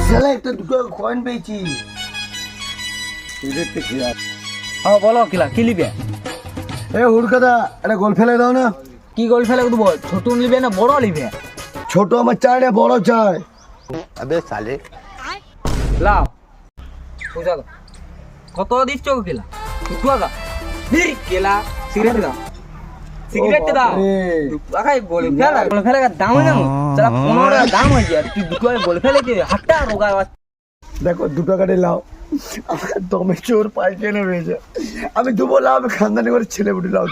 শালা একটা দুটো কয়েন পেয়েছি। হ্যাঁ বলো কিলা কি লিবে? এ হুড়কাদা একটা গোল ফেলে দাও না। কি গোল ফেলে দেবো? ছোট লিবে না বড় লিবে? ছোট আমার চাই না, বড় চাই। লাও বুঝা দাও। কত দিচ্ছ কিলা? একটু আগা কেলা সিগারেট দাও, সিগারেট দাও। আখাই গোল ফেলে দাম না চলা 15 টাকা দাম হয়ে যায়। তুই দুটো গোল ফেলে কি হাটটা রোগা? দেখো 2 টাকাটা লাও, আমার দমে চোর পাইকানে রয়েছে। আমি দুবো লাও, আমি খানদানি করে ছেলে বুটি লাও।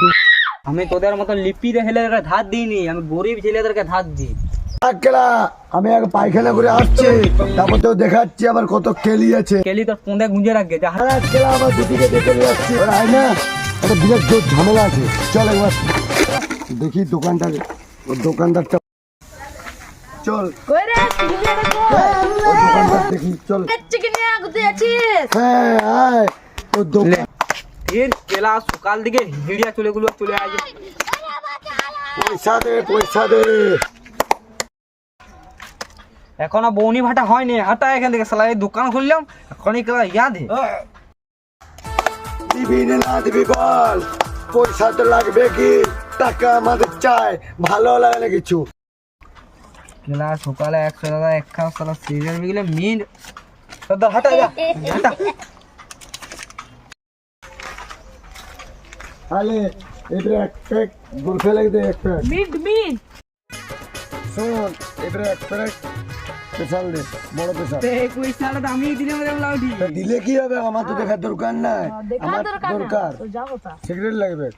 আমি তোদের মতো লিপি ছেলেদেরকে ধার দিইনি, আমি গরিব ছেলেদেরকে ধার দিই। আমি আগে পায়খানা করে আসছি, তারপর তো দেখাচ্ছি আবার কত কেলি আছে। কেলি তোর পোঁদে গুঁজে রাখবে। আমার দুদিকে দেখে নিয়ে আসছি। আয় না, একটা বিরাট জোর ঝামেলা আছে। চল একবার দেখি দোকানটাকে, ওর দোকানদারটা। চল ওই দোকানদার দেখি, চল। হ্যাঁ আয় ওর দোকান। এর কেলা সকাল দিকে হিড়িয়া চলে আসে। পয়সা দে, পয়সা দে। এখনো বৌনি ভাটা হয়নি, হাঁটা এখান থেকে সালা এই দোকান খুললাম এখনই কেলা ইয়াদে। দিবি না দিবি বল, পয়সা তো লাগবে কি? টাকা আমাদের চাই, ভালো লাগে না কিছু। কেলা সকালে 100 টাকা এক খাও সালা সিগারেট বিগলে মিন দাদা হাঁটা যা হাঁটা। আলে এবারে এক প্যাক গোল ফেলে দে, এক প্যাক। মিট শোন, এবারে এক প্যাক স্পেশাল দে, বড় স্পেশাল। এই পয়সাটা তো আমি দিলাম রে লাউডি। দিলে কি হবে? আমার তো দেখার দরকার নাই, আমার দরকার যাবো তা সিগারেট লাগবে।